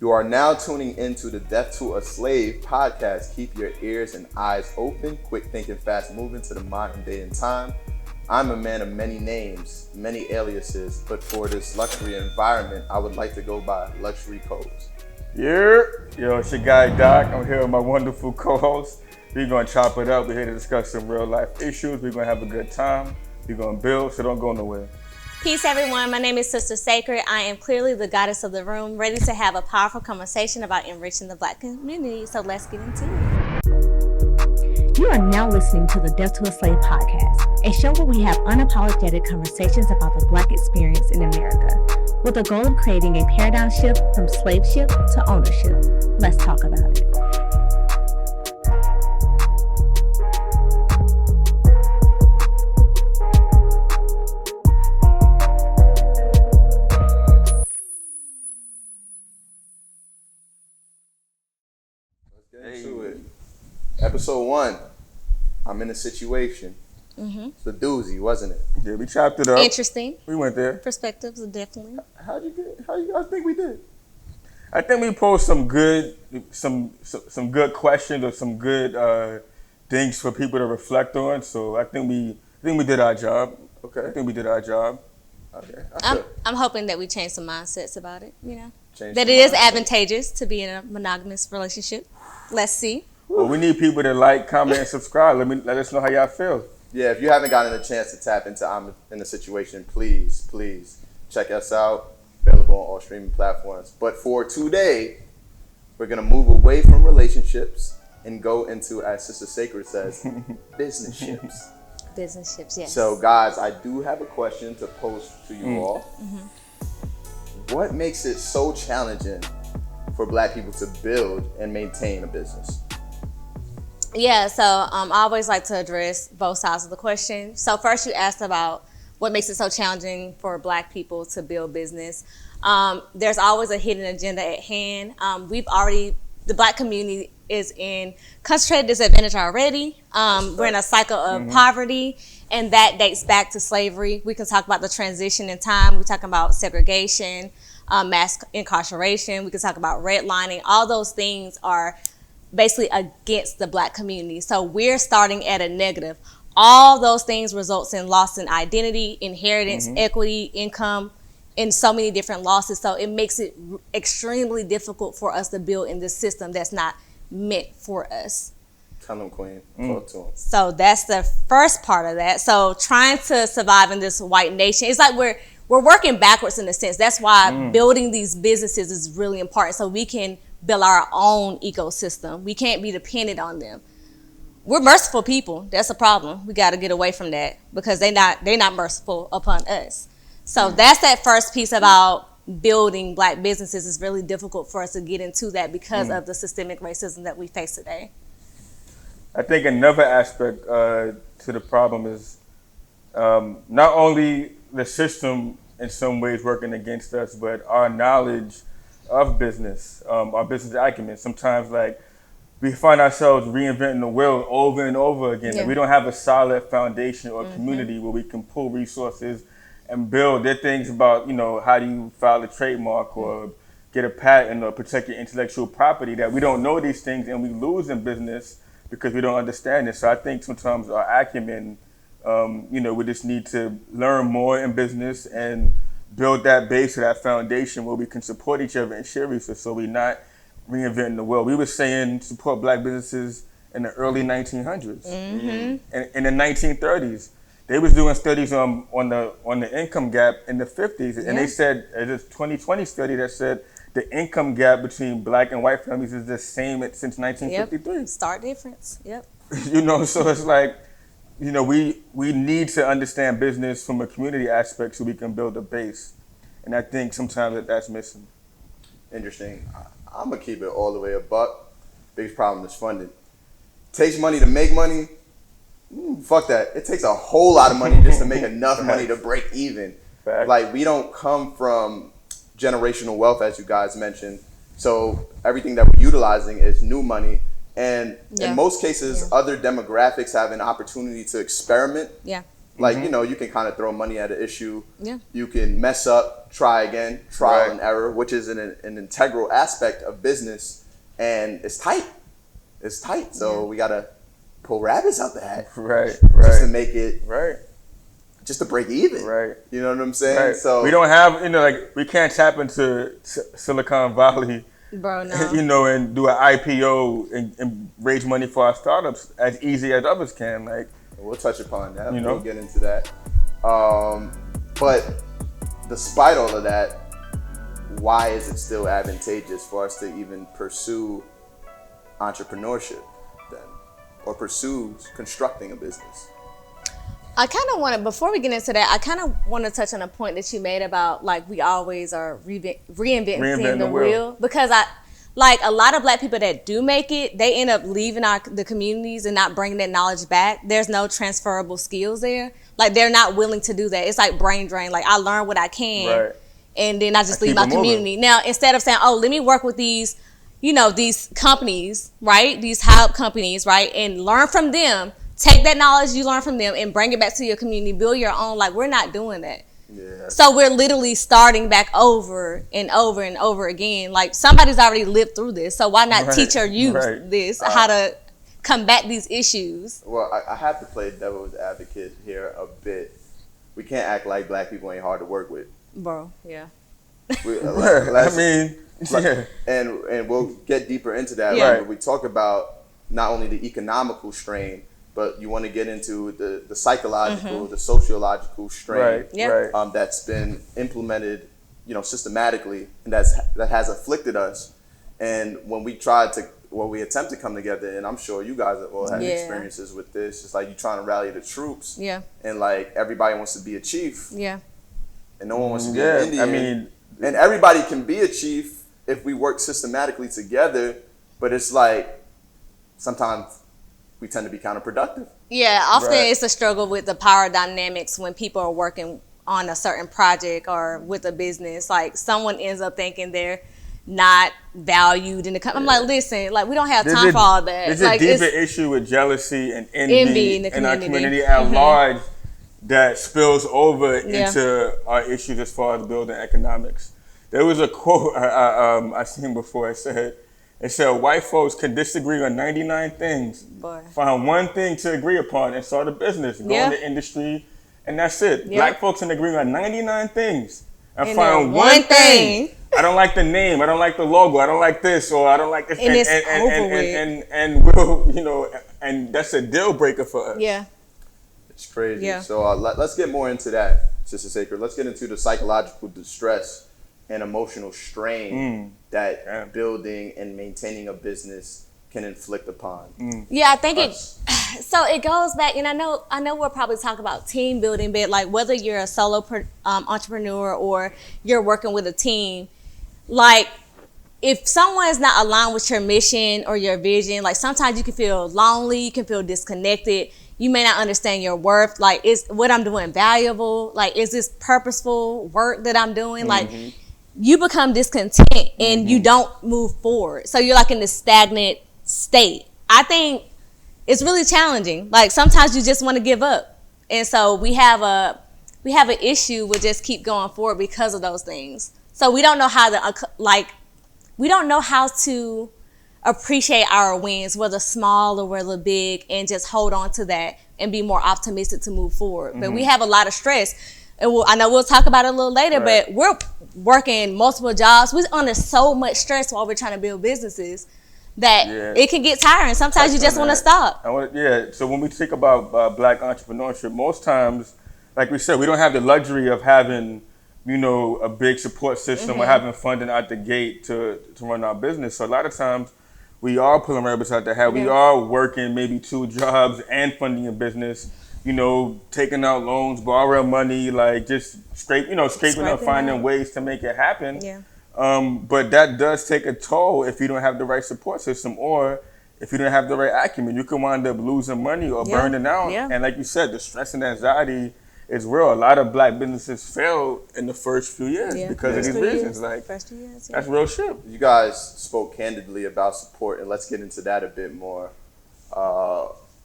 You are now tuning into the Death to a Slave podcast. Keep your ears and eyes open, quick thinking, fast moving to the modern day and time. I'm a man of many names, many aliases, but for this luxury environment, I would like to go by Luxury Codes. Yeah, yo, it's your guy Doc. I'm here with my wonderful co-host. We're gonna chop it up. We're here to discuss some real life issues. We're gonna have a good time. We're gonna build, so don't go nowhere. Peace, everyone. My name is Sister Sacred. I am clearly the goddess of the room, ready to have a powerful conversation about enriching the Black community. So let's get into it. You are now listening to the Death to a Slave podcast, a show where we have unapologetic conversations about the Black experience in America, with the goal of creating a paradigm shift from slave ship to ownership. Let's talk about it. Episode 1, I'm in a situation. It's a doozy, wasn't it? Yeah, we chopped it up. Interesting. We went there. Perspectives, definitely. How you guys think we did? I think we posed some good questions or some good things for people to reflect on. So I think we did our job. Okay. I think we did our job. Okay. I'm hoping that we change some mindsets about it, Change that some it is mindsets. advantageous to be in a monogamous relationship. Let's see. Well, we need people to like, comment, and subscribe. Let us know how y'all feel. Yeah, if you haven't gotten a chance to tap into I'm in a situation, please check us out. Available on all streaming platforms. But for today, we're going to move away from relationships and go into, as Sister Sacred says, business ships. Business ships, yes. So, guys, I do have a question to pose to you all. What makes it so challenging for Black people to build and maintain a business? Yeah, so I always like to address both sides of the question. So first you asked about what makes it so challenging for Black people to build business. There's always a hidden agenda at hand. The Black community is in concentrated disadvantage already. We're in a cycle of poverty, and that dates back to slavery. We can talk about the transition in time. We're talking about segregation, mass incarceration. We can talk about redlining. All those things are basically against the Black community. So we're starting at a negative. All those things results in loss in identity, inheritance, equity, income, and so many different losses. So it makes it extremely difficult for us to build in this system that's not meant for us. Tell them, Queen. Talk to them. So that's the first part of that. So trying to survive in this white nation, it's like we're working backwards in a sense. That's why building these businesses is really important, so we can build our own ecosystem. We can't be dependent on them. We're merciful people. That's a problem. We got to get away from that because they're not merciful upon us. So that's that first piece about building Black businesses. Is really difficult for us to get into that because of the systemic racism that we face today. I think another aspect to the problem is not only the system in some ways working against us, but our knowledge of business, our business acumen. Sometimes we find ourselves reinventing the wheel over and over again. Yeah. We don't have a solid foundation or community where we can pull resources and build. There are things about, how do you file a trademark or get a patent or protect your intellectual property that we don't know these things and we lose in business because we don't understand it. So I think sometimes our acumen, we just need to learn more in business and build that base or that foundation where we can support each other and share resources so we're not reinventing the wheel. We were saying support Black businesses in the early 1900s. And in the 1930s. They was doing studies on the income gap in the 50s. And they said, there's a 2020 study that said the income gap between Black and white families is the same since 1953. Yep. Stark difference. Yep. So it's like, we need to understand business from a community aspect so we can build a base. And I think sometimes that's missing. Interesting. I'm going to keep it all the way a buck. Biggest problem is funding. Takes money to make money. Fuck that. It takes a whole lot of money just to make enough money to break even. Fact. We don't come from generational wealth, as you guys mentioned. So everything that we're utilizing is new money. And in most cases, other demographics have an opportunity to experiment Like, you know, you can kind of throw money at an issue. Yeah. You can mess up, try again, trial Right. and error, which is an integral aspect of business. And it's tight. It's tight. So we got to pull rabbits out the hat. Right. Just to make it, Right. just to break even. Right. You know what I'm saying? Right. So we don't have, you know, like we can't tap into Silicon Valley, Bro, no. you know, and do an IPO and raise money for our startups as easy as others can. Like, we'll touch upon that. You know? We'll get into that. But despite all of that, why is it still advantageous for us to even pursue entrepreneurship then? Or pursue constructing a business? I kind of want to, before we get into that, I kind of want to touch on a point that you made about, like, we always are reinventing the wheel. Because like, a lot of Black people that do make it, they end up leaving the communities and not bringing that knowledge back. There's no transferable skills there. Like, they're not willing to do that. It's like brain drain. Like, I learn what I can, right. and then I just leave keep my it moving. community. Now, instead of saying, oh, let me work with these, you know, these companies, right? These high-up companies, right? And learn from them. Take that knowledge you learn from them and bring it back to your community. Build your own. Like, we're not doing that. Yeah. So we're literally starting back over and over and over again. Like, somebody's already lived through this. So why not teach our youth this, how to combat these issues? Well, I have to play devil's advocate here a bit. We can't act like Black people ain't hard to work with. Bro, yeah. I mean, yeah. And we'll get deeper into that. Yeah. Right? But we talk about not only the economical strain, but you want to get into the psychological, the sociological strain Right. Yeah. Right. that's been implemented, you know, systematically, and that has afflicted us. And when we attempt to come together, and I'm sure you guys have all had Yeah. experiences with this. It's like you're trying to rally the troops, Yeah. and like everybody wants to be a chief, Yeah. and no one wants to be Yeah, an Indian. I mean, and everybody can be a chief if we work systematically together. But it's like sometimes we tend to be counterproductive. Yeah, often Right. it's a struggle with the power dynamics when people are working on a certain project or with a business. Like, someone ends up thinking they're not valued in the company. I'm like, listen, like, we don't have time for all that. There's like, a deeper issue with jealousy and envy in in, the our community. community at large that spills over Yeah. into our issues as far as building economics. There was a quote I seen before. It said, white folks can disagree on 99 things, Boy. find one thing to agree upon and start a business, go Yeah. in the industry, and that's it. Yeah. Black folks can agree on 99 things and And find then one one thing. thing. I don't like the name, I don't like the logo, I don't like this, or I don't like this. And it's over with. And we'll, you know, and that's a deal breaker for us. Yeah. It's crazy. Yeah. So let's get more into that, Sister Sacred. Let's get into the psychological distress and emotional strain that building and maintaining a business can inflict upon. Yeah, I think us. so it goes back, and I know we'll probably talk about team building, but like, whether you're a solo entrepreneur or you're working with a team, like, if someone's not aligned with your mission or your vision, like, sometimes you can feel lonely, you can feel disconnected, you may not understand your worth. Like, is what I'm doing valuable? Like, is this purposeful work that I'm doing? Like, you become discontent and you don't move forward. So you're like in this stagnant state. I think it's really challenging. Like, sometimes you just want to give up. And so we have an issue with just keep going forward because of those things. So we don't know how to appreciate our wins, whether small or whether big, and just hold on to that and be more optimistic to move forward. But we have a lot of stress. And I know we'll talk about it a little later, but we're working multiple jobs. We're under so much stress while we're trying to build businesses that it can get tiring. Sometimes you just want to stop. So when we think about Black entrepreneurship, most times, like we said, we don't have the luxury of having, you know, a big support system or having funding out the gate to run our business. So a lot of times we are pulling rabbits out the hat. We are working maybe 2 jobs and funding a business, you know, taking out loans, borrowing money, like just scraping up, finding ways to make it happen. Yeah. But that does take a toll if you don't have the right support system or if you don't have the right acumen. You can wind up losing money or burning out. Yeah. And like you said, the stress and anxiety is real. A lot of Black businesses fail in the first few years because of these reasons. Like, First 2 years, that's real shit. You guys spoke candidly about support, and let's get into that a bit more.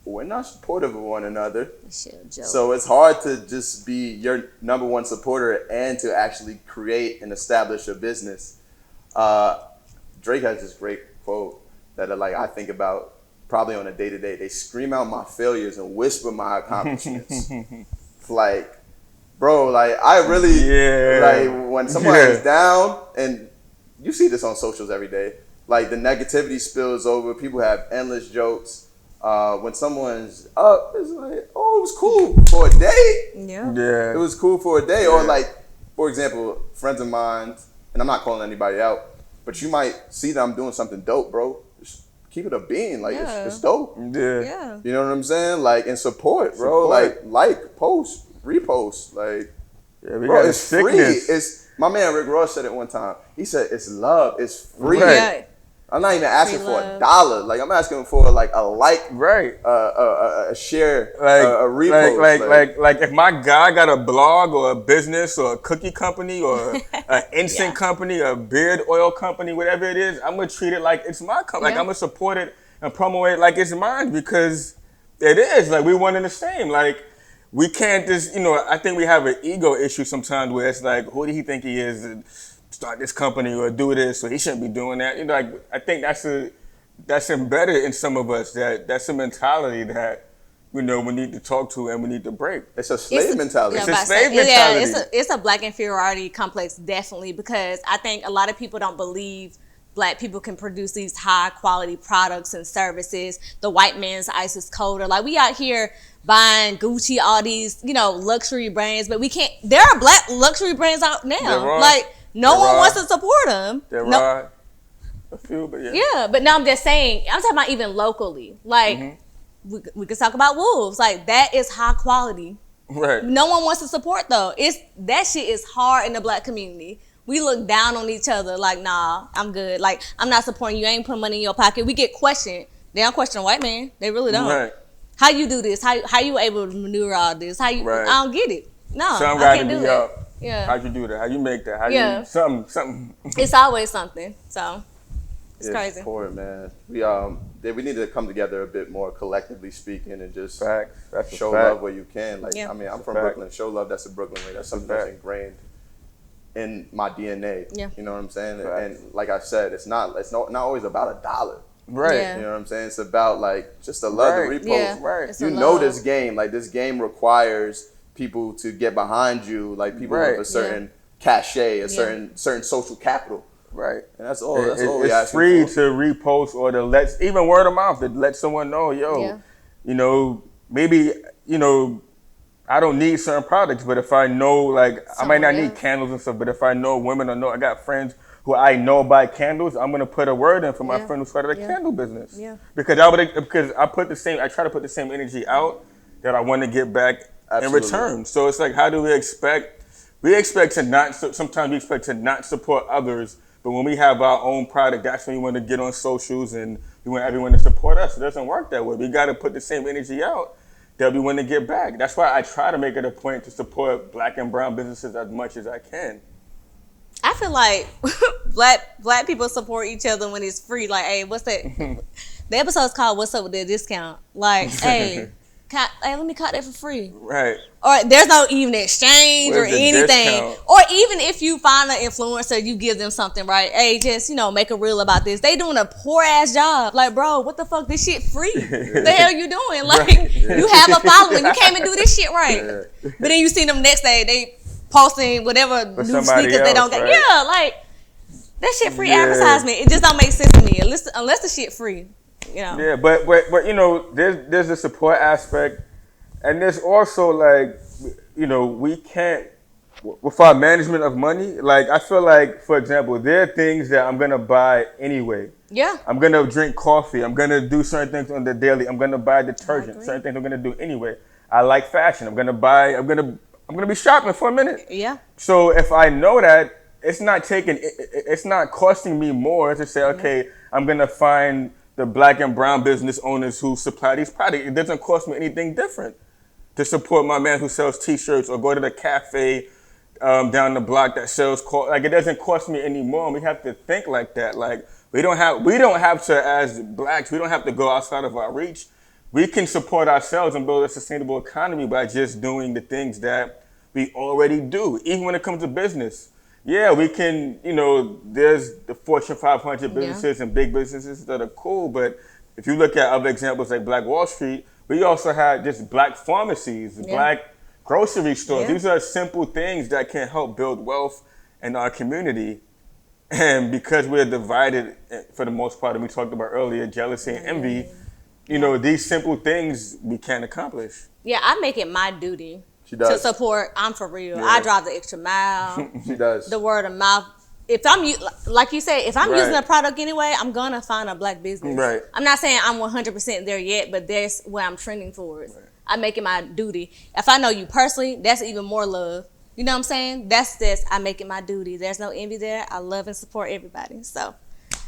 we're not supportive of one another. Shit, joke. So it's hard to just be your number one supporter and to actually create and establish a business. Drake has this great quote that I think about probably on a day-to-day. They scream out my failures and whisper my accomplishments. Like, bro, like I really like when someone is down, and you see this on socials every day, like the negativity spills over, people have endless jokes. When someone's up, it's like, oh, it was cool for a day. Yeah. It was cool for a day. Or like, for example, friends of mine, and I'm not calling anybody out, but you might see that I'm doing something dope, bro. Just keep it a bean. Like, it's dope. Yeah. You know what I'm saying? Like, and support, bro. Like, post, repost. Like, bro, it's free. It's my man Rick Ross said it one time. He said, it's love. It's free. Right. I'm not even asking for $1. Like, I'm asking for like a like, a share, a repost. Like if my guy got a blog or a business or a cookie company or an instant company, a beard oil company, whatever it is, I'm gonna treat it like it's my company. Like I'm gonna support it and promote it like it's mine, because it is. Like, we one and the same. Like, we can't just, I think we have an ego issue sometimes where it's like, who do he think he is? Start this company or do this, so he shouldn't be doing that. Like, I think that's embedded in some of us. That's a mentality that we need to talk to and we need to break. It's a slave mentality. It's a slave mentality. Yeah, it's a black inferiority complex, definitely, because I think a lot of people don't believe black people can produce these high quality products and services. The white man's ISIS colder. Like, we out here buying Gucci, all these, luxury brands, but we can't. There are black luxury brands out now. Like, no one wants to support them. A few, but yeah, but no, I'm just saying, I'm talking about even locally. Like, we could talk about Wolves. Like, that is high quality. Right. No one wants to support, though. That shit is hard in the black community. We look down on each other like, nah, I'm good. Like, I'm not supporting you. I ain't putting money in your pocket. We get questioned. They don't question a white man. They really don't. Right. How you do this? How you able to maneuver all this? I don't get it. No, Some I got to can't do be it. up. Yeah. How'd you do that? How you make that? How you something? It's always something. So it's crazy. Support, man. We need to come together a bit more, collectively speaking, and just show love where you can. Like, I mean, I'm from Brooklyn. Show love. That's a Brooklyn way. That's something that's ingrained in my DNA. Yeah. You know what I'm saying? And like I said, it's not always about $1. Right. Yeah. You know what I'm saying? It's about like just the love, the repost. Yeah. Right. You know this game. Like, this game requires people to get behind you, like people with a certain cachet, a certain social capital. Right. And that's all. That's all we It's asking free for. to repost or to even word of mouth to let someone know, maybe I don't need certain products, but if I know, like, I might not need candles and stuff, but if I know women I got friends who I know buy candles, I'm gonna put a word in for my friend who started a candle business. Yeah. Because I try to put the same energy out that I want to get back in return. So it's like, how do we expect to not support others, but when we have our own product, that's when we want to get on socials and we want everyone to support us. It doesn't work that way. We got to put the same energy out that we want to get back. That's why I try to make it a point to support black and brown businesses as much as I can. I feel like black people support each other when it's free. Like, hey, what's that? The episode's called "What's Up with the Discount?" Like, hey, let me cut that for free. Right. Or there's no even exchange or anything. Discount? Or even if you find an influencer, you give them something, right? Hey, just, make a reel about this. They doing a poor ass job. Like, bro, what the fuck? This shit free. What the hell you doing? Like, you have a following. You came and do this shit right. But then you see them next day, they posting whatever new sneakers they don't get. Right? Yeah, like, that shit free advertisement. It just don't make sense to me unless the shit free. Yeah, but there's a support aspect, and there's also like, we can't, with our management of money, like, I feel like, for example, there are things that I'm gonna buy anyway. Yeah. I'm gonna drink coffee. I'm gonna do certain things on the daily. I'm gonna buy detergent. Certain things I'm gonna do anyway. I like fashion. I'm gonna be shopping for a minute. Yeah. So if I know that, it's not costing me more to say, okay, I'm gonna find the black and brown business owners who supply these products. It doesn't cost me anything different to support my man who sells T-shirts or go to the cafe down the block that sells. Like, it doesn't cost me any more. And we have to think like that. Like, we don't have to, as blacks, we don't have to go outside of our reach we can support ourselves and build a sustainable economy by just doing the things that we already do, even when it comes to business. Yeah, we can, there's the Fortune 500 businesses and big businesses that are cool, but if you look at other examples like Black Wall Street, we also had just black pharmacies, black grocery stores. These are simple things that can help build wealth in our community. And because we're divided for the most part, and we talked about earlier, jealousy and envy, these simple things we can't accomplish. Yeah, I make it my duty to support. I'm for real. Yeah. I drive the extra mile. She does. The word of mouth. If I'm, like you said, if I'm using a product anyway, I'm going to find a black business. Right. I'm not saying I'm 100% there yet, but that's where I'm trending towards. Right. I make it my duty. If I know you personally, that's even more love. You know what I'm saying? That's this. I make it my duty. There's no envy there. I love and support everybody. So,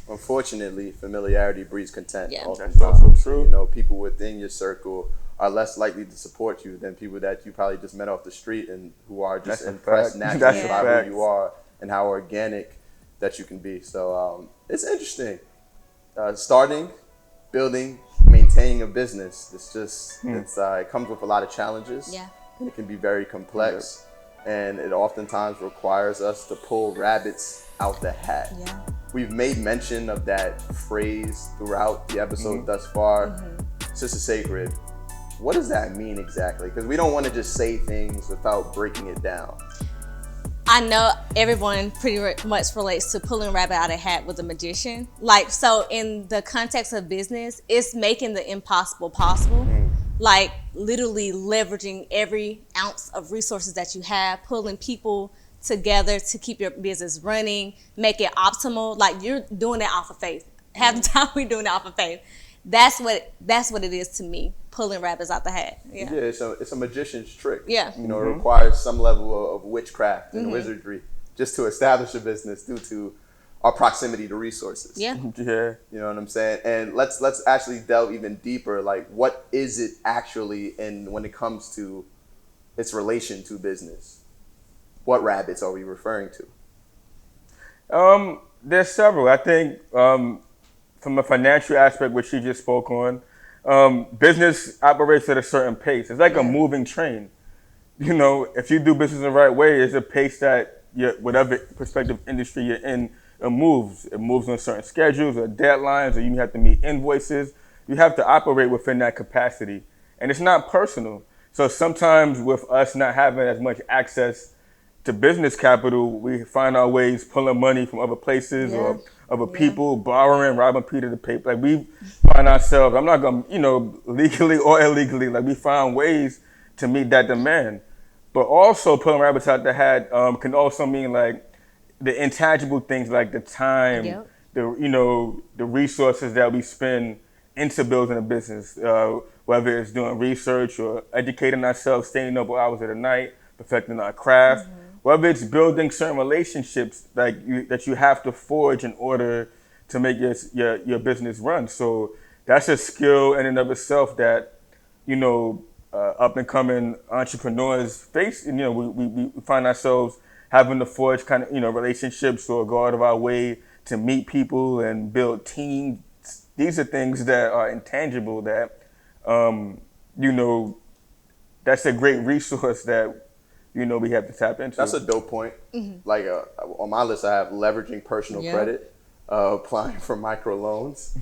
unfortunately, familiarity breeds contempt. Yeah. That's also true. People within your circle are less likely to support you than people that you probably just met off the street and who are just impressed naturally by who you are and how organic that you can be. So it's interesting. Starting, building, maintaining a business. It's just it comes with a lot of challenges. Yeah. And it can be very complex. And it oftentimes requires us to pull rabbits out the hat. Yeah. We've made mention of that phrase throughout the episode thus far. Sister Sacred, what does that mean exactly? Because we don't want to just say things without breaking it down. I know everyone pretty much relates to pulling rabbit out of a hat with a magician. So in the context of business, it's making the impossible possible. Like literally leveraging every ounce of resources that you have, pulling people together to keep your business running, make it optimal. Like you're doing it off of faith. Half the time we're doing it off of faith. That's what it is to me, pulling rabbits out the hat. Yeah, it's a magician's trick. Yeah. It requires some level of witchcraft and wizardry just to establish a business due to our proximity to resources. Yeah. Yeah. You know what I'm saying? And let's actually delve even deeper. Like, what is it actually, and when it comes to its relation to business? What rabbits are we referring to? There's several. I think from a financial aspect, which you just spoke on, business operates at a certain pace. It's like a moving train. If you do business the right way, it's a pace that whatever prospective industry you're in, it moves. It moves on certain schedules or deadlines, or you have to meet invoices. You have to operate within that capacity. And it's not personal. So sometimes with us not having as much access to business capital, we find our ways pulling money from other places or other people, borrowing, robbing Peter to pay. Like we find ourselves, I'm not going to, legally or illegally, like we find ways to meet that demand. But also pulling rabbits out the hat can also mean like the intangible things like the time, the resources that we spend into building a business, whether it's doing research or educating ourselves, staying up hours of the night, perfecting our craft, whether it's building certain relationships that you have to forge in order to make your business run. So that's a skill in and of itself that, up and coming entrepreneurs face. We find ourselves having to forge kind of, relationships or go out of our way to meet people and build teams. These are things that are intangible that, that's a great resource that, we have to tap into. That's a dope point. Like on my list, I have leveraging personal credit, applying for microloans,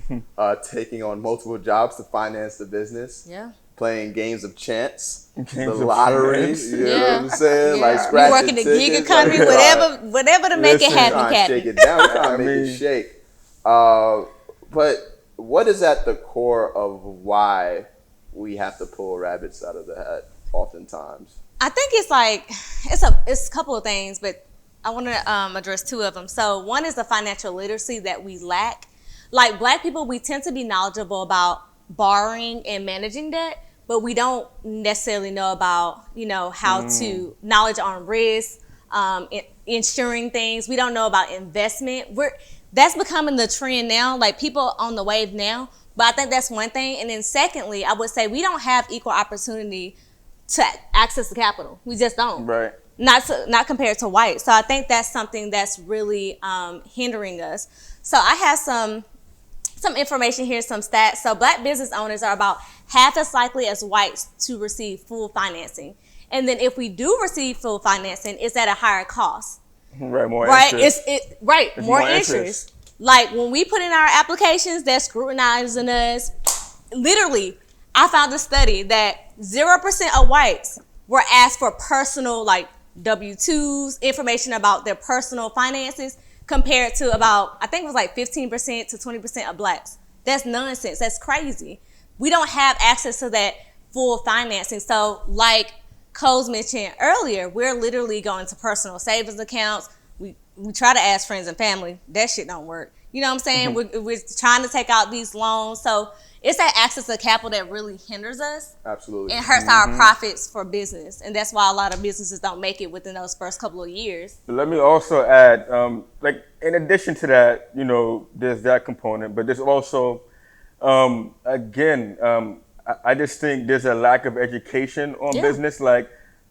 taking on multiple jobs to finance the business, playing games of chance, the lottery. You know what I'm saying? Like scratching working the gig tickets, economy, whatever to make it happen, Captain. Shake it down, trying to make it shake. But what is at the core of why we have to pull rabbits out of the hat oftentimes? I think it's a couple of things, but I want to address two of them. So one is the financial literacy that we lack. Like Black people, we tend to be knowledgeable about borrowing and managing debt, but we don't necessarily know about, how to knowledge on risk, insuring things. We don't know about investment. That's becoming the trend now. Like people on the wave now. But I think that's one thing. And then secondly, I would say we don't have equal opportunity to access the capital. We just don't. Right. Not compared to white. So I think that's something that's really hindering us. So I have some some information here, some stats. So Black business owners are about half as likely as whites to receive full financing. And then if we do receive full financing, it's at a higher cost. Right, more Right? interest. It's more interest. Like when we put in our applications, they're scrutinizing us. Literally, I found a study that 0% of whites were asked for personal, like W-2s, information about their personal finances, compared to about, I think it was like 15% to 20% of blacks. That's nonsense. That's crazy. We don't have access to that full financing. So like Coles mentioned earlier, we're literally going to personal savings accounts. We try to ask friends and family. That shit don't work. You know what I'm saying? We're trying to take out these loans. So it's that access to capital that really hinders us. Absolutely. And hurts our profits for business. And that's why a lot of businesses don't make it within those first couple of years. But let me also add, like in addition to that, you know, there's that component, but there's also, I just think there's a lack of education on business. Like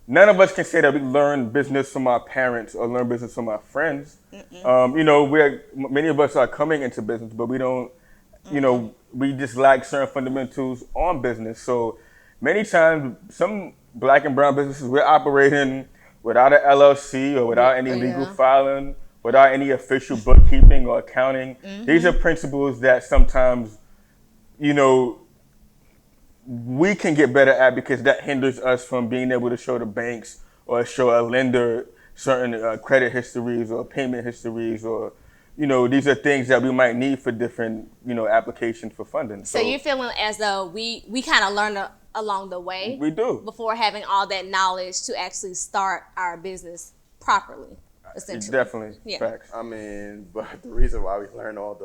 none of us can say that we learn business from our parents or learn business from our friends. You know, many of us are coming into business, but we don't, you know, we just lack certain fundamentals on business. So many times, some Black and brown businesses, we're operating without an LLC or without any legal filing, without any official bookkeeping or accounting. These are principles that sometimes, you know, we can get better at because that hinders us from being able to show the banks or show a lender certain credit histories or payment histories, or, you know, these are things that we might need for different, you know, applications for funding. So you're feeling as though we kind of learned along the way. We do. Before having all that knowledge to actually start our business properly, essentially. Definitely. Facts. I mean, but the reason why we learn on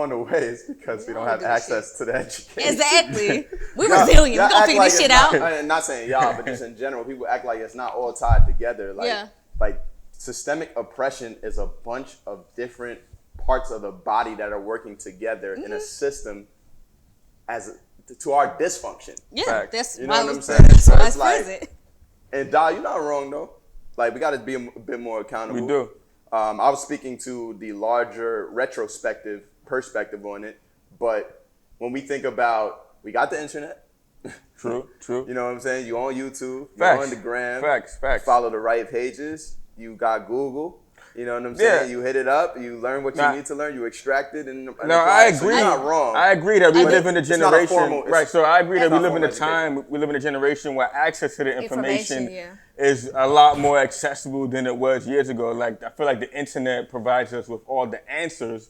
the way is because we don't have access to the education. Exactly. We're resilient. We're going to figure this shit out. I'm not saying y'all, but just in general, people act like it's not all tied together. Like systemic oppression is a bunch of different parts of the body that are working together in a system to our dysfunction. Yeah, that's you know what I'm saying. So it's like, and Dal, you're not wrong though. Like we got to be a bit more accountable. We do. I was speaking to the larger retrospective perspective on it, but when we think about, we got the internet. True. You know what I'm saying? You on YouTube, you're on the gram. Facts. Follow the right pages. You got Google. You know what I'm saying? You hit it up. You learn what you need to learn. You extract it. I agree. So you're not wrong. I agree that we live in a generation. Right. So I agree that we live in a time. We live in a generation where access to the information is a lot more accessible than it was years ago. Like I feel like the internet provides us with all the answers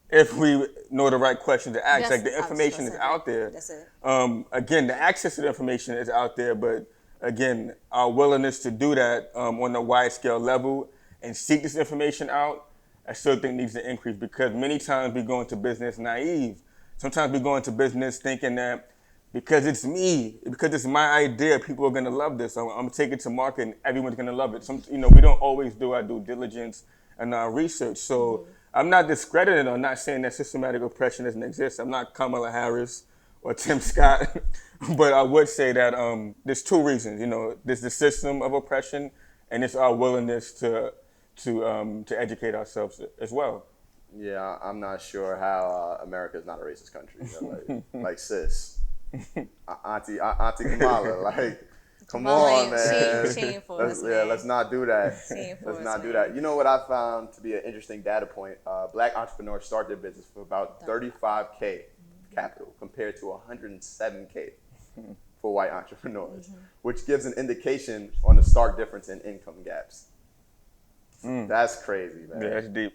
if we know the right question to ask. Like the information is out there. That's it. Again, the access to the information is out there, but again, our willingness to do that on a wide scale level and seek this information out, I still think needs to increase, because many times we go into business naive. Sometimes we go into business thinking that because it's me, because it's my idea, people are gonna love this. I'm gonna take it to market and everyone's gonna love it. We don't always do our due diligence and our research. So I'm not discrediting or not saying that systematic oppression doesn't exist. I'm not Kamala Harris or Tim Scott, but I would say that there's two reasons. You know, there's the system of oppression, and it's our willingness to educate ourselves as well. Yeah, I'm not sure how America is not a racist country. Like sis, Auntie Kamala, like, come on, man. Let's not do that. Let's not do that. You know what I found to be an interesting data point? Black entrepreneurs start their business for about $35K capital compared to $107K for white entrepreneurs, which gives an indication on the stark difference in income gaps. That's crazy, man. Yeah, that's deep.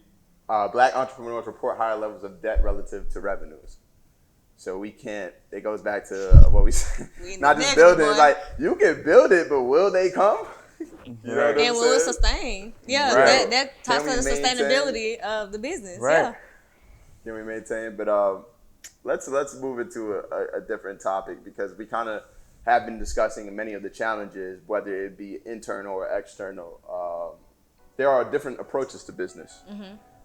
Black entrepreneurs report higher levels of debt relative to revenues. So we can't, it goes back to what we said, not just build it, like you can build it, but will they come? You know what I'm and will it sustain? Yeah, that talks about the sustainability of the business. Right. Yeah. Can we maintain? But let's move into a different topic, because we kind of have been discussing many of the challenges, whether it be internal or external. There are different approaches to business.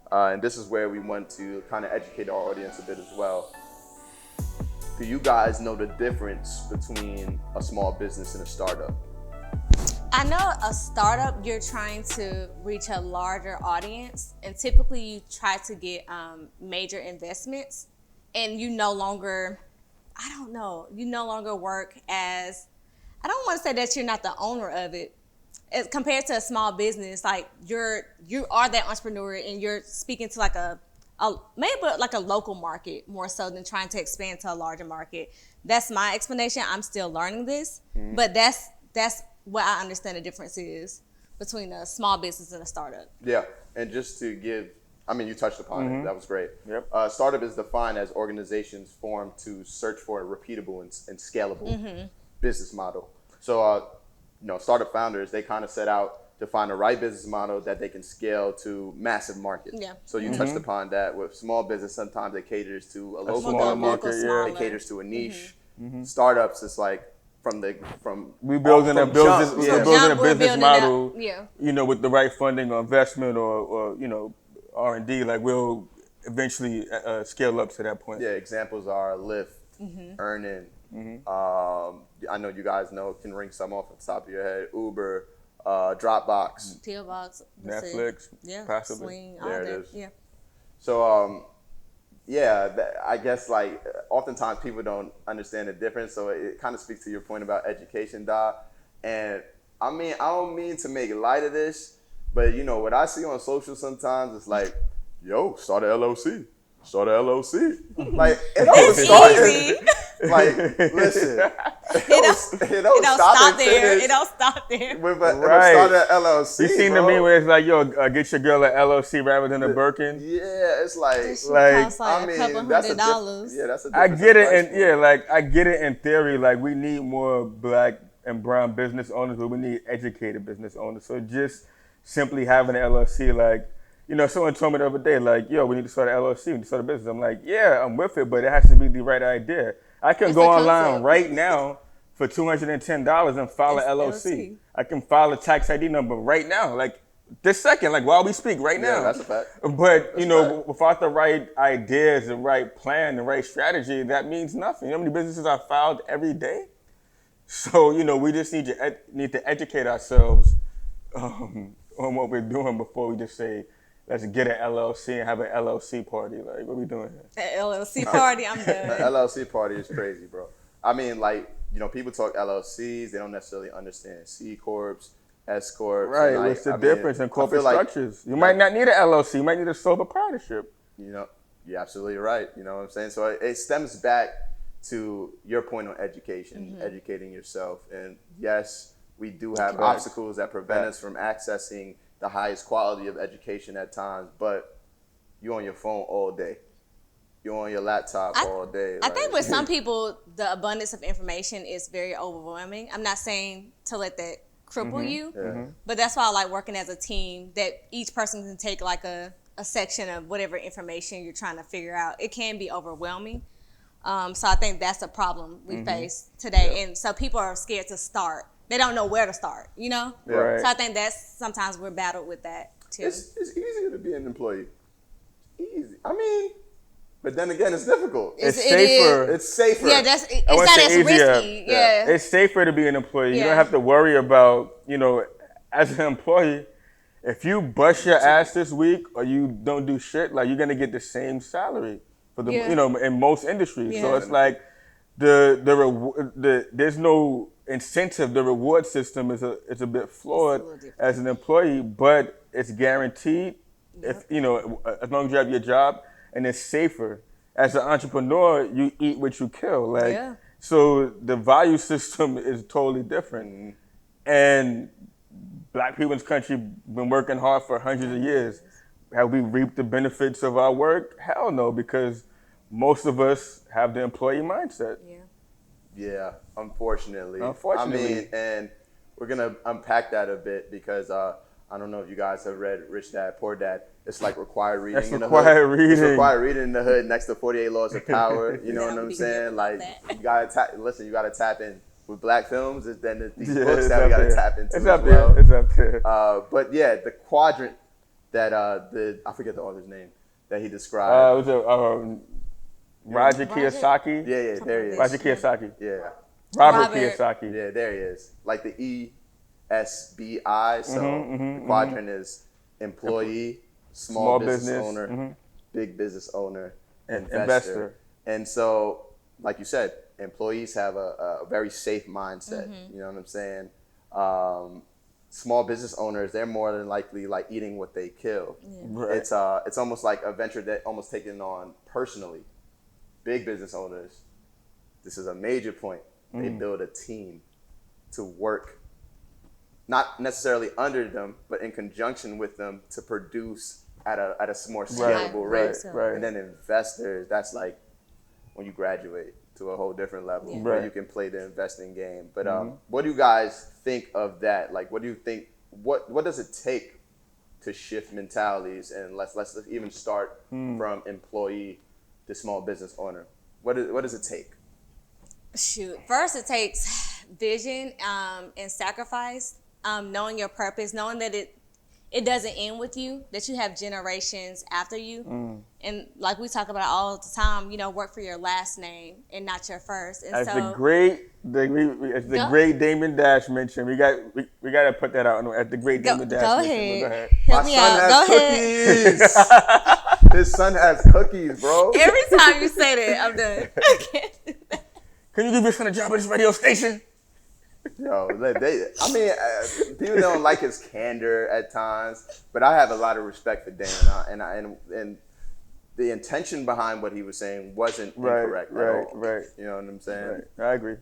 And this is where we want to kind of educate our audience a bit as well. Do you guys know the difference between a small business and a startup? I know a startup, you're trying to reach a larger audience, and typically you try to get major investments and you no longer, I don't know, you no longer work as, I don't want to say that you're not the owner of it. As compared to a small business, like you are that entrepreneur and you're speaking to like a maybe like a local market more so than trying to expand to a larger market. That's my explanation. I'm still learning this, but that's what I understand the difference is between a small business and a startup. Yeah, and just to give, I mean, you touched upon it. That was great. Yep. Startup is defined as organizations formed to search for a repeatable and scalable business model. So, startup founders, they kind of set out to find the right business model that they can scale to massive markets. Yeah. So you touched upon that. With small business, sometimes it caters to a local smaller market. market, smaller. It caters to a niche. Startups, it's like we're building a business building model. up, With the right funding or investment or R&D, like we'll eventually scale up to that point. Yeah, examples are Lyft, Earnin. I know you guys can ring some off the top of your head. Uber, Dropbox, Teal Box, Netflix, possibly. Swing, all There it that. is. Yeah. So, I guess like oftentimes people don't understand the difference. So it kind of speaks to your point about education, Da. And I mean, I don't mean to make light of this, but what I see on social sometimes is like, yo, start a LLC. Start a LLC. Like, it don't start. Easy. Like, listen, It don't stop there. It don't stop there. With Right. start an LLC. You seen the bro. meme where it's like, yo, get your girl an LLC rather than a Birkin? Yeah, it's like, That shit Like, costs like a couple $100. Yeah, that's a I difference get in it, price and I get it in theory. Like, we need more Black and brown business owners, but we need educated business owners. So just simply having an LLC, like, someone told me the other day, like, yo, we need to start an LLC, we need to start a business. I'm like, yeah, I'm with it, but it has to be the right idea. I can It's go a online concept. right now for $210 and file an It's LLC. LLC. I can file a tax ID number right now, like this second, like while we speak right Yeah, now. that's a fact. But, That's a fact. without the right ideas, the right plan, the right strategy, that means nothing. You know how many businesses are filed every day? So, we just need to educate ourselves on what we're doing before we just say, let's get an LLC and have an LLC party. Like, what are we doing here? That LLC party, I'm The done. LLC party is crazy, bro. I mean, like, people talk LLCs, they don't necessarily understand C corps, S corps. Right, and, like, what's the I mean, difference in I corporate feel like, structures? You might not need an LLC, you might need a sole proprietorship. You're absolutely right. You know what I'm saying? So it stems back to your point on education, educating yourself. And yes, we do have obstacles that prevent us from accessing the highest quality of education at times, but you're on your phone all day. You're on your laptop all day. I think with some people, the abundance of information is very overwhelming. I'm not saying to let that cripple you, but that's why I like working as a team, that each person can take like a section of whatever information you're trying to figure out. It can be overwhelming. So I think that's a problem we face today. Yeah. And so people are scared to start. They don't know where to start, Yeah. Right. So I think that's sometimes we're battled with that too. It's easier to be an employee. Easy. I mean, but then again, it's difficult. It's It safer. is. It's safer. Yeah, it's I wouldn't not say as easier. risky. Yeah. It's safer to be an employee. You Yeah. don't have to worry about, as an employee, if you bust your ass this week or you don't do shit, like, you're gonna get the same salary for the, Yeah. in most industries. So Yeah. it's like there's no incentive. The reward system is a bit flawed little different. as an employee, but it's guaranteed. If as long as you have your job, and it's safer. As an entrepreneur, you eat what you kill. Like, Yeah. so the value system is totally different. And Black people in this country been working hard for hundreds of years. Have we reaped the benefits of our work? Hell no, because most of us have the employee mindset. Yeah. Yeah, unfortunately. Unfortunately. I mean, and we're going to unpack that a bit because I don't know if you guys have read Rich Dad, Poor Dad. It's like required reading. That's in the required hood. reading. It's required reading in the hood next to 48 Laws of Power. You know what I'm we can saying? get Like, that. you got to you got to tap in with Black films. Then these Yeah, books it's that we up got to there. tap into It's as up well. there. It's up there. But yeah, the quadrant that I forget the author's name that he described. Was it Roger Kiyosaki? Yeah, there he is. Roger Kiyosaki. Yeah. Robert Kiyosaki. Yeah, there he is. Like the ESBI. So the quadrant is employee, small business owner, big business owner, And investor, And so, like you said, employees have a very safe mindset. You know what I'm saying? Small business owners, they're more than likely like eating what they kill. Right. It's almost like a venture that almost taken on personally. Big business owners, this is a major point. They build a team to work, not necessarily under them, but in conjunction with them to produce at a more scalable rate. Right. And then investors, that's like when you graduate to a whole different level where you can play the investing game. But what do you guys think of that? Like, what do you think? What does it take to shift mentalities? And let's even start from employee to small business owner. What does it take? Shoot, first it takes vision and sacrifice. Knowing your purpose, knowing that it doesn't end with you, that you have generations after you. And like we talk about all the time, work for your last name and not your first. And As so, the great Damon Dash mentioned, we got to put that out at the great Damon Dash. Go mentioned. ahead. Go Help ahead. me out. Go ahead. His son has cookies, bro. Every time you say that, I'm done. I can't do that. Can you give your son a job at this radio station? Yo, people don't like his candor at times, but I have a lot of respect for Damon, and the intention behind what he was saying wasn't incorrect at all. Right. You know what I'm saying? Right. I agree.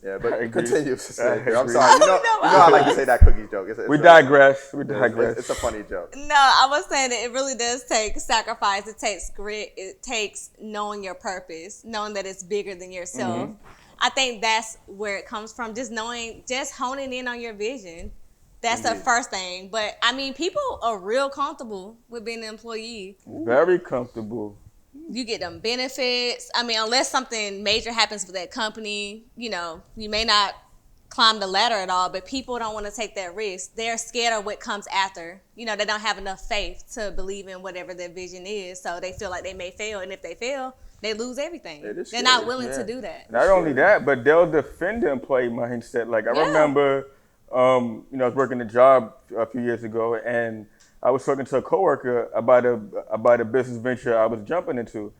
Yeah, but I agree. continue. I I'm agree. sorry. You know I like to say that cookies joke. We digress. It's a funny joke. No, I was saying that it really does take sacrifice. It takes grit. It takes knowing your purpose, knowing that it's bigger than yourself. I think that's where it comes from. Just honing in on your vision. That's the first thing. But I mean, people are real comfortable with being an employee. Very comfortable. You get them benefits. I mean, unless something major happens with that company, you may not climb the ladder at all, but people don't want to take that risk. They're scared of what comes after. They don't have enough faith to believe in whatever their vision is. So they feel like they may fail. And if they fail, they lose everything. They're not willing to do that. Not only that, but they'll defend the employee mindset. Like I remember, I was working a job a few years ago, and I was talking to a coworker about a business venture I was jumping into,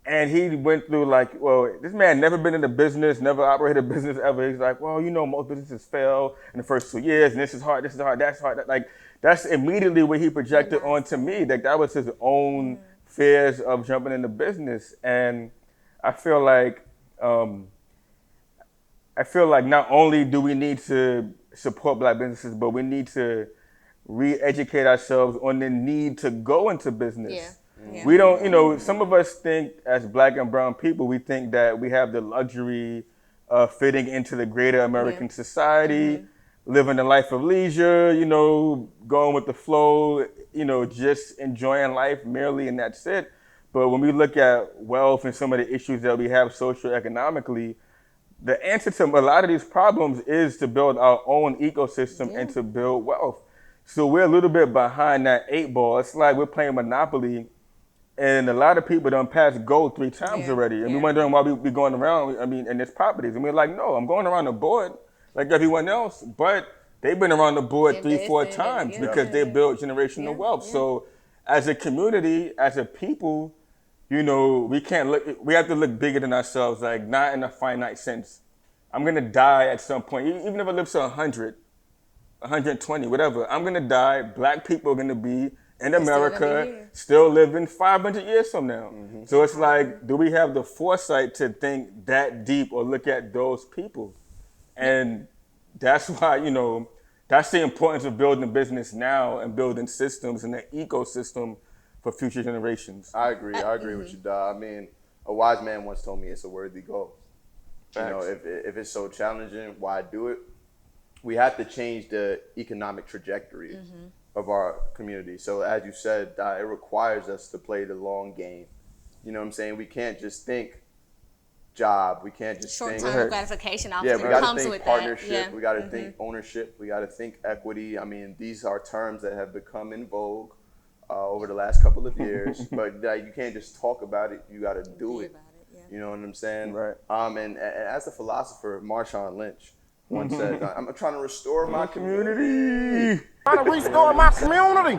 and he went through like, well, this man never been in a business, never operated a business ever. He's like, well, most businesses fail in the first 2 years, and this is hard, that's hard. Like that's immediately what he projected onto me. Like that was his own fears of jumping into business. And I feel like not only do we need to support Black businesses, but we need to re-educate ourselves on the need to go into business. Yeah. We don't, some of us think as Black and brown people, we think that we have the luxury of fitting into the greater American society, living a life of leisure, going with the flow, just enjoying life merely, and that's it. But when we look at wealth and some of the issues that we have socioeconomically, the answer to a lot of these problems is to build our own ecosystem and to build wealth. So we're a little bit behind that 8 ball. It's like we're playing Monopoly, and a lot of people done passed go 3 times already. And we're wondering why we going around, in these properties. And we're like, no, I'm going around the board like everyone else. But they've been around the board 3-4 times because they built generational wealth. So as a community, as a people, we have to look bigger than ourselves, like not in a finite sense. I'm going to die at some point. Even if I live to 100, 120, whatever, I'm going to die. Black people are going to be in America, still living 500 years from now. So it's like, do we have the foresight to think that deep or look at those people? And that's why, that's the importance of building a business now and building systems and an ecosystem for future generations. I agree with you, dog. A wise man once told me it's a worthy goal. Facts. If it's so challenging, why do it? We have to change the economic trajectory of our community. So as you said, it requires us to play the long game. You know what I'm saying? We can't just think job. We can't just think short-term gratification. Yeah, we got to comes think with partnership. that. We got to think ownership. We got to think equity. These are terms that have become in vogue over the last couple of years. But you can't just talk about it. You got to do it. You know what I'm saying? Right. And as the philosopher Marshawn Lynch once said, I'm trying to restore my community. Trying to restore my community.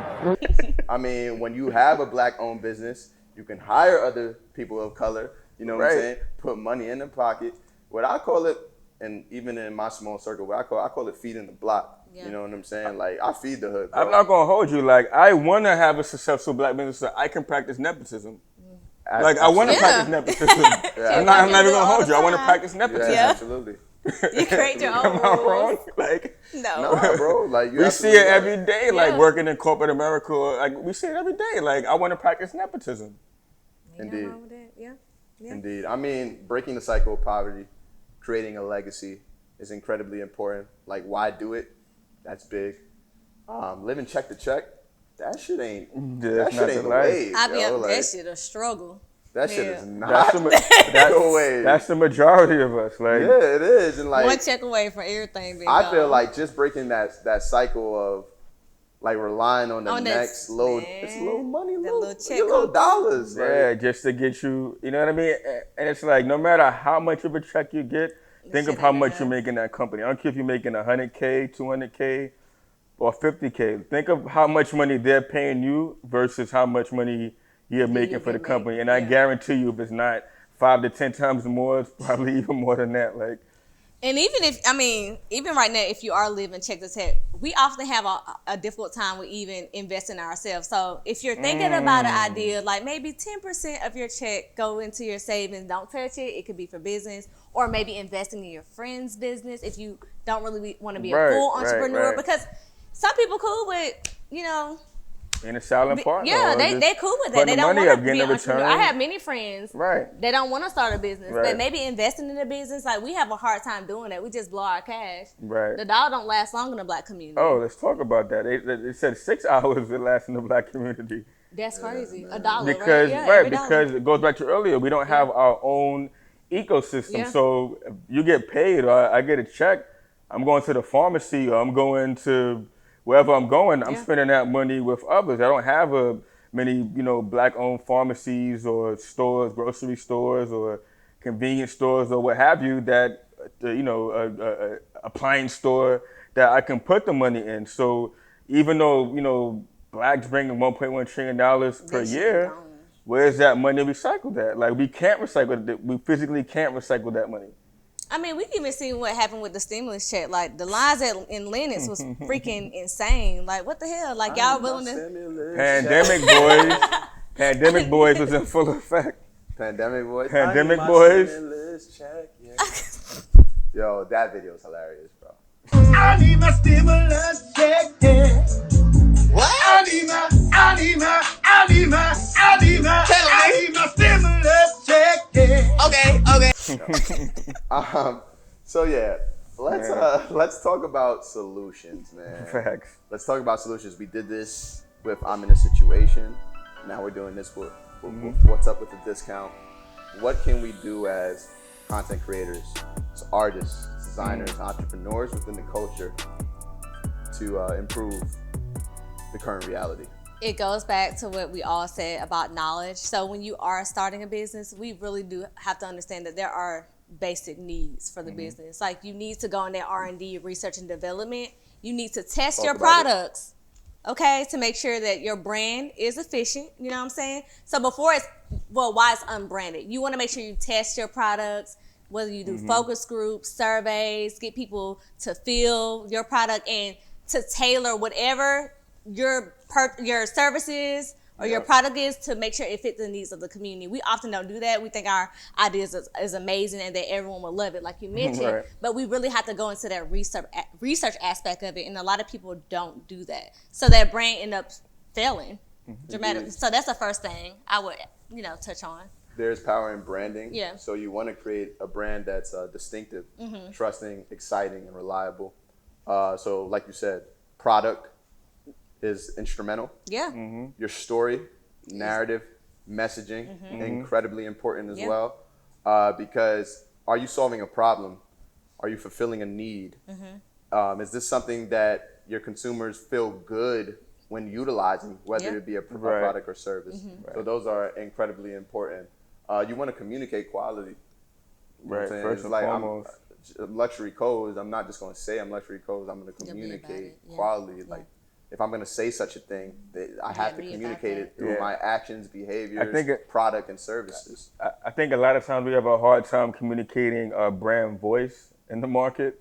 When you have a Black-owned business, you can hire other people of color You know what I'm saying? Put money in the pocket. What I call it, and even in my small circle, what I call it feeding the block. Yeah. You know what I'm saying? Like, I feed the hood, bro. I'm not gonna hold you. Like, I want to have a successful black business so I can practice nepotism. Like, I want to practice nepotism. I'm not even gonna hold you. I want to practice nepotism. Yeah, absolutely. You create your own Am I rules. wrong? Like, No. Nah, bro. Like, we see it every day. Like, Yeah. working in corporate America. Like, we see it every day. Like, I want to practice nepotism. Ain't nothing wrong with that. Yeah. Indeed. I mean, breaking the cycle of poverty, creating a legacy is incredibly important. Like, why do it? That's big. Living check to check, that shit ain't. Yeah, that that's shit not ain't the the life. wave. I be yo, up like, that shit a struggle. That shit Yeah. is not That's the wave. That's the majority of us. Like, Yeah, it is. And like, One check away from everything being I feel gone. like just breaking that cycle of like relying on the On that- next little, man, it's little money, that little, little check your little come dollars. yeah, Like, just to get you, you know what I mean? And it's like, no matter how much of a check you get, think of shit how ain't much you enough. make in that company. I don't care if you're making 100K, 200K, or 50K. Think of how much money they're paying you versus how much money you're making for the can company. make, And I yeah. guarantee you, if it's not 5 to 10 times more, it's probably even more than that. Like, And even right now, if you are living check to check, we often have a difficult time with even investing in ourselves. So if you're thinking about an idea, like maybe 10% of your check go into your savings, don't touch it. It could be for business, or maybe investing in your friend's business if you don't really want to be a Right, full right, entrepreneur. right. Because some people cool with, in a silent partner. yeah, or they just cool with that. putting They the don't money want up, to be getting an a entrepreneur. return. I have many friends Right. they don't want to start a business, Right. but maybe investing in a business, like we have a hard time doing that. We just blow our cash. Right. The dollar don't last long in the black community. Oh, let's talk about that. They said 6 hours it lasts in the black community. That's crazy. A dollar, Because right? Yeah, every because dollar. it goes back to earlier. We don't have our own ecosystem. Yeah. So if you get paid, or I get a check, I'm going to the pharmacy, or I'm going to wherever I'm going. I'm Yeah. spending that money with others. I don't have many black-owned pharmacies or stores, grocery stores, or convenience stores, or what have you. That appliance store that I can put the money in. So even though blacks bringing $1.1 trillion per That shit year, gone. where's that money recycled at? Like, we can't recycle it. We physically can't recycle that money. I mean, we even see what happened with the stimulus check. Like the lines in Lennox was freaking insane. Like what the hell? Like y'all willing to? Pandemic boys was in full effect. Pandemic boys. Pandemic I need my boys. stimulus check, yeah. Yo, that video is hilarious, bro. I need my stimulus check, yeah. What? I need my stimulus check, yeah. So yeah, let's talk about solutions, man. Facts. Let's talk about solutions. We did this with I'm in a situation. Now we're doing this with what's up with the discount. What can we do as content creators, as artists, designers, entrepreneurs within the culture to improve the current reality? It goes back to what we all said about knowledge. So when you are starting a business, we really do have to understand that there are basic needs for the business. Like you need to go in that R&D, research and development. You need to test Talk your about it. products, okay, to make sure that your brand is efficient. You know what I'm saying? So before why it's unbranded, you want to make sure you test your products, whether you do focus groups, surveys, get people to feel your product and to tailor whatever your services or your product is to make sure it fits the needs of the community. We often don't do that. We think our ideas is amazing and that everyone will love it, like you mentioned. Right. But we really have to go into that research aspect of it, and a lot of people don't do that. So that brand end up failing dramatically. So that's the first thing I would, touch on. There's power in branding. Yeah. So you want to create a brand that's distinctive, trusting, exciting, and reliable. So like you said, product is instrumental. Yeah. Your story, narrative, messaging, incredibly important as well. Because are you solving a problem? Are you fulfilling a need? Is this something that your consumers feel good when utilizing, whether it be a product or service? So those are incredibly important. You want to communicate quality. You know what I'm saying? First It's and like foremost. I'm luxury codes. I'm not just going to say I'm luxury codes. I'm going to You'll be about communicate it, yeah. quality. Yeah. Like if I'm going to say such a thing, I have to be about communicate that. it through Yeah. my actions, behaviors, think product, and services. I think a lot of times we have a hard time communicating our brand voice in the market,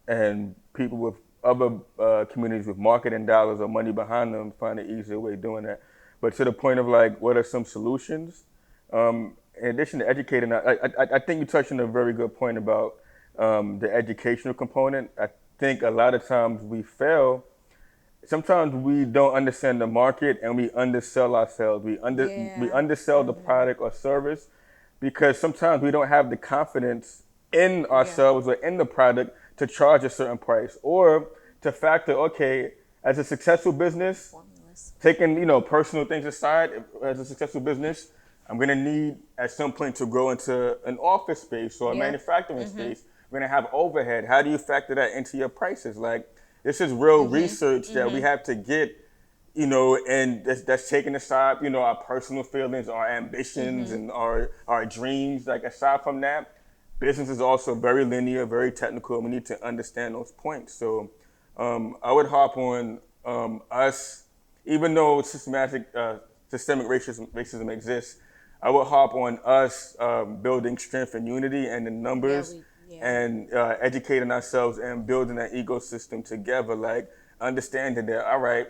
and people with other communities with marketing dollars or money behind them find an easier way of doing that. But to the point of like, what are some solutions? In addition to educating, I think you touched on a very good point about the educational component. I think a lot of times we fail. Sometimes we don't understand the market and we undersell ourselves. We undersell the product or service because sometimes we don't have the confidence in ourselves or in the product to charge a certain price or to factor, okay, as a successful business, taking personal things aside, as a successful business, I'm gonna need at some point to grow into an office space or a manufacturing space. We're gonna have overhead. How do you factor that into your prices? Like, this is real research that we have to get, and that's taking aside, our personal feelings, our ambitions, and our dreams. Like, aside from that, business is also very linear, very technical, and we need to understand those points. So I would harp on us, even though systemic racism exists, I would harp on us building strength and unity and the numbers and educating ourselves and building that ecosystem together, like understanding that, all right,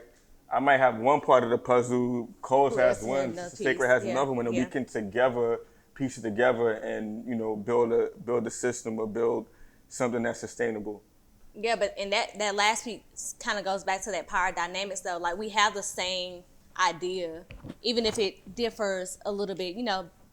I might have one part of the puzzle, Coles has one, Sacred has another one, and we can together piece it together and build a system or build something that's sustainable. Yeah, but in that last piece kind of goes back to that power dynamics though. Like, we have the same idea, even if it differs a little bit,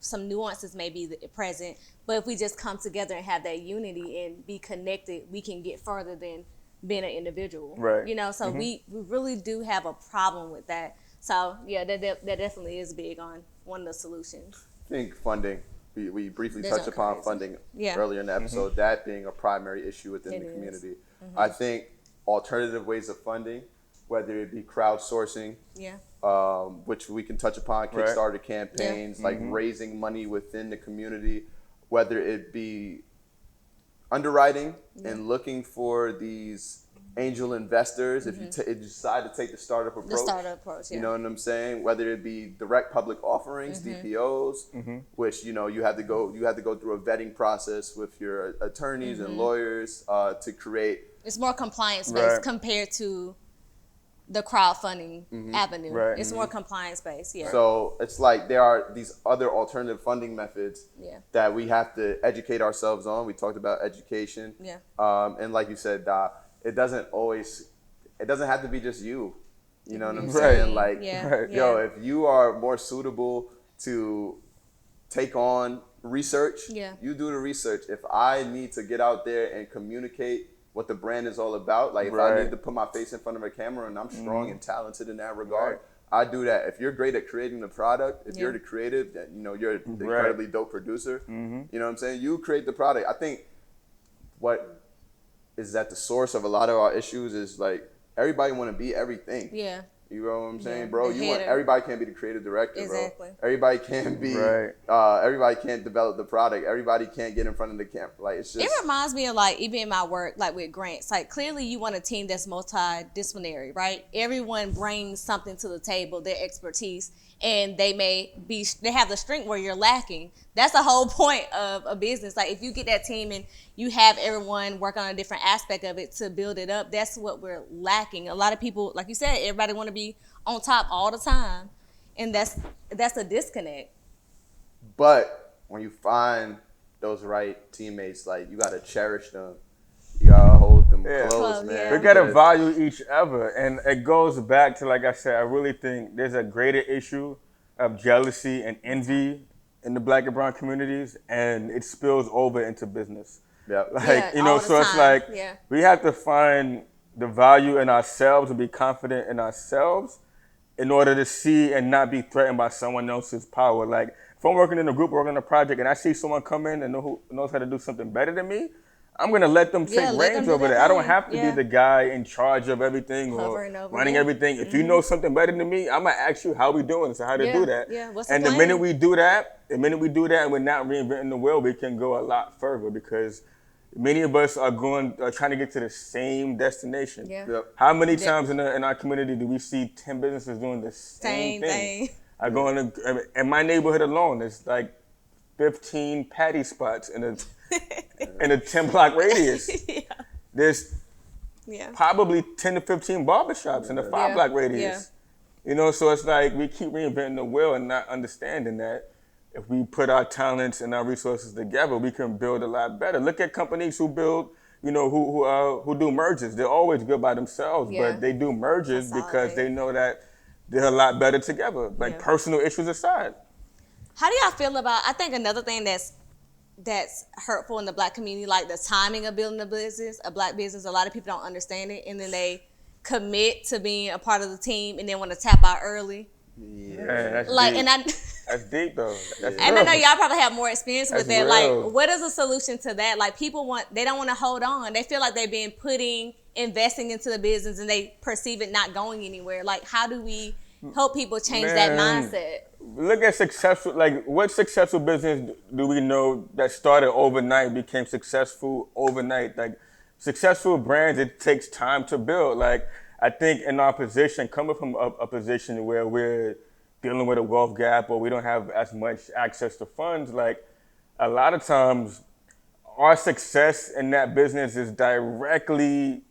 some nuances may be present, but if we just come together and have that unity and be connected, we can get further than being an individual. Right. So we really do have a problem with that. So yeah, that definitely is big on one of the solutions. I think funding. We briefly touched upon funding earlier in the episode, that being a primary issue within the community. I think alternative ways of funding, whether it be crowdsourcing, which we can touch upon, Kickstarter campaigns, like raising money within the community, whether it be underwriting and looking for these angel investors, if you decide to take the startup approach. You know what I'm saying? Whether it be direct public offerings, DPOs, which you have to go through a vetting process with your attorneys and lawyers to create. It's more compliance based compared to the crowdfunding avenue. Right. It's more compliance based. Yeah. So it's like there are these other alternative funding methods that we have to educate ourselves on. We talked about education. Yeah. And like you said, it doesn't have to be just you. You know what I'm saying? Like, if you are more suitable to take on research, you do the research. If I need to get out there and communicate what the brand is all about, like if I need to put my face in front of a camera and I'm strong and talented in that regard, I do that. If you're great at creating the product, if you're the creative, you're the incredibly dope producer, you know what I'm saying? You create the product. I think what is at the source of a lot of our issues is like everybody want to be everything. Yeah. You know what I'm saying, bro? Everybody can't be the creative director, bro. Everybody can't be. Everybody can't develop the product. Everybody can't get in front of the camera. Like, it's just. It reminds me of like even in my work, like with grants. Like, clearly you want a team that's multidisciplinary, right? Everyone brings something to the table, their expertise, and they have the strength where you're lacking. That's the whole point of a business. Like, if you get that team and you have everyone work on a different aspect of it to build it up, that's what we're lacking. A lot of people, like you said, everybody want to be on top all the time, and that's a disconnect. But when you find those right teammates, like, you gotta cherish them. You gotta hold them close, man. We gotta value each other, and it goes back to, like I said, I really think there's a greater issue of jealousy and envy in the Black and brown communities, and it spills over into business. Yeah. So it's like we have to find the value in ourselves and be confident in ourselves in order to see and not be threatened by someone else's power. Like, if I'm working in a group, working on a project, and I see someone come in and knows how to do something better than me, I'm going to let them take reins over that. I don't have to be the guy in charge of everything or running everything. If you know something better than me, I'm going to ask you how we doing, so how to do that. Yeah. What's and the the minute we do that and we're not reinventing the wheel, we can go a lot further because many of us are trying to get to the same destination. Yeah. How many times in our community do we see 10 businesses doing the same thing? I go in my neighborhood alone, there's like 15 patty spots in a 10-block radius. Yeah. There's Yeah. probably 10 to 15 barbershops in a 5-block radius. You know, so it's like we keep reinventing the wheel and not understanding that if we put our talents and our resources together, we can build a lot better. Look at companies who build, you know, who do mergers. They're always good by themselves, but they do mergers because they know that they're a lot better together, like personal issues aside. How do y'all feel about, I think another thing that's hurtful in the black community, like the timing of building a black business, a lot of people don't understand it, and then they commit to being a part of the team and then want to tap out early. Yeah, that's like, deep. and that's deep though. That's and I know y'all probably have more experience with that. Real. Like, what is a solution to that? Like, they don't want to hold on. They feel like they've been investing into the business and they perceive it not going anywhere. Like, how do we help people change that mindset? Look at what successful business do we know that started overnight, became successful overnight? Like, successful brands, it takes time to build. Like, I think in our position, coming from a position where we're dealing with a wealth gap or we don't have as much access to funds, like, a lot of times our success in that business is directly,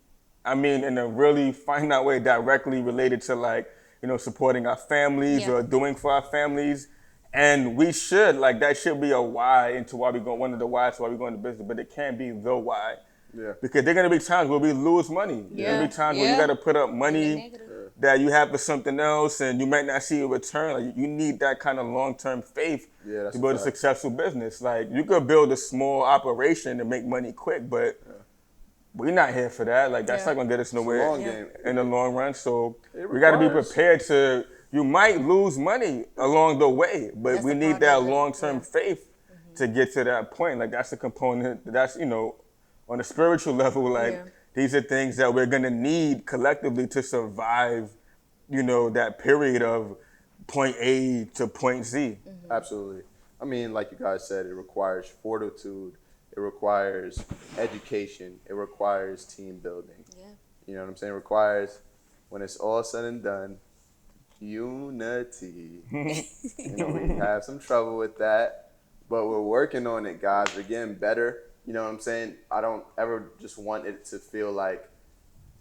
in a really finite way, directly related to, like, you know, supporting our families or doing for our families. And we should, like, that should be a why into why we go, one of the whys why we go into business, but it can't be the why. Yeah. Because there are going to be times where we lose money. Yeah. There are going to be times where you got to put up money that you have for something else and you might not see a return. Like, you need that kind of long-term faith to build a successful business. Like, you could build a small operation and make money quick, but we're not here for that. Like, that's not going to get us nowhere in the long run. So we got to be prepared to, you might lose money along the way, but we need that long-term faith to get to that point. Like, that's a component, that's, you know, on a spiritual level, like, these are things that we're going to need collectively to survive, you know, that period of point A to point Z. Absolutely. I mean, like you guys said, it requires fortitude. It requires education. It requires team building. Yeah. You know what I'm saying? It requires, when it's all said and done, unity. You know, we have some trouble with that, but we're working on it, guys. We're getting better. You know what I'm saying? I don't ever just want it to feel like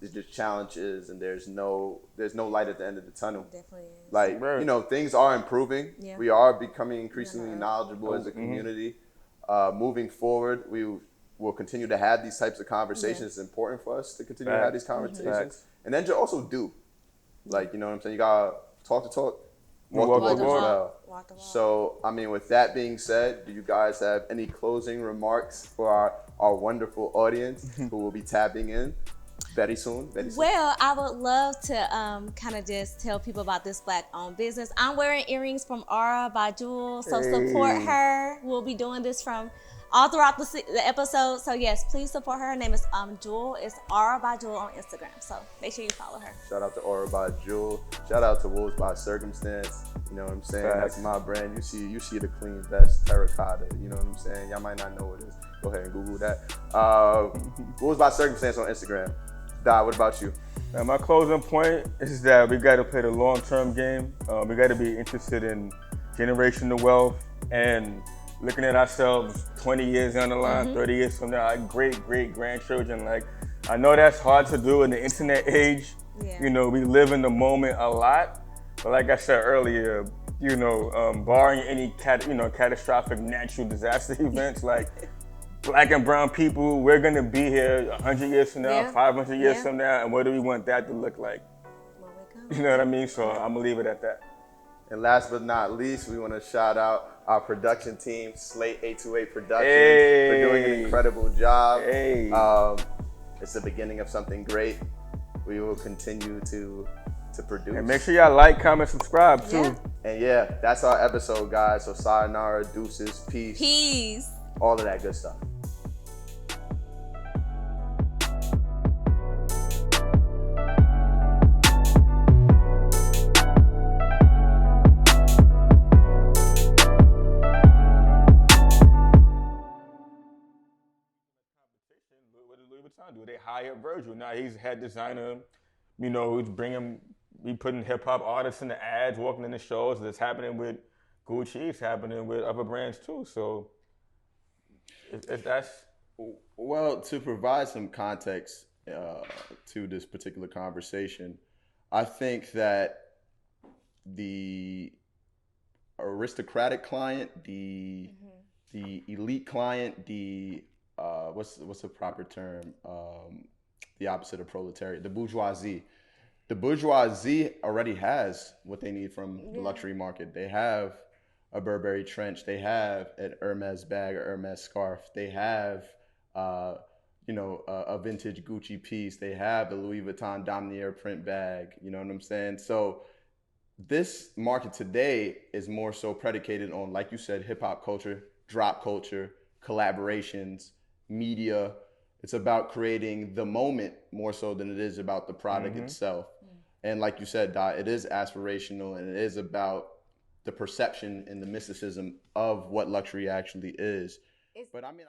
there's just challenges and there's no light at the end of the tunnel. Definitely is. Like, you know, things are improving. Yeah. We are becoming increasingly knowledgeable as a community. Moving forward, we will continue to have these types of conversations. It's important for us to continue to have these conversations. And then to also do. Like, you know what I'm saying? You gotta talk the talk, walk the walk. So, I mean, with that being said, do you guys have any closing remarks for our wonderful audience who will be tapping in very soon? Well, I would love to kind of just tell people about this Black-owned business. I'm wearing earrings from Aura by Jewel, so support her. We'll be doing this from all throughout the episode. So yes, please support her. Her name is Jewel. It's Aura by Jewel on Instagram. So make sure you follow her. Shout out to Aura by Jewel. Shout out to Wolves by Circumstance. You know what I'm saying? That's my brand. You see the clean vest, terracotta. You know what I'm saying? Y'all might not know what it is. Go ahead and Google that. Wolves by Circumstance on Instagram. Dad, what about you? Now, my closing point is that we got to play the long-term game. We got to be interested in generational wealth and looking at ourselves 20 years down the line, 30 years from now, our great-great-grandchildren. Like, I know that's hard to do in the internet age. Yeah. You know, we live in the moment a lot. But like I said earlier, you know, barring any catastrophic natural disaster events, like, Black and brown people, we're going to be here 100 years from now, 500 years from now, and what do we want that to look like? You know what I mean? So I'm going to leave it at that. And last but not least, we want to shout out our production team, Slate 828 Productions, for doing an incredible job. It's the beginning of something great. We will continue to produce. And make sure y'all like, comment, subscribe too. Yeah. And yeah, that's our episode, guys. So sayonara, deuces, peace. All of that good stuff. What does Louis Vuitton do? They hire Virgil. Now he's head designer. You know, he's bringing we putting hip hop artists in the ads, walking in the shows. It's happening with Gucci. It's happening with other brands too. So if that's Well, to provide some context to this particular conversation, I think that the aristocratic client, the elite client, the what's the proper term? The opposite of proletariat, the bourgeoisie. The bourgeoisie already has what they need from the luxury market. They have a Burberry trench. They have an Hermes bag or Hermes scarf. They have, a vintage Gucci piece. They have the Louis Vuitton Damier print bag. You know what I'm saying? So this market today is more so predicated on, like you said, hip hop culture, drop culture, collaborations, media. It's about creating the moment more so than it is about the product itself. And like you said, Dot, it is aspirational and it is about the perception and the mysticism of what luxury actually is. But I mean,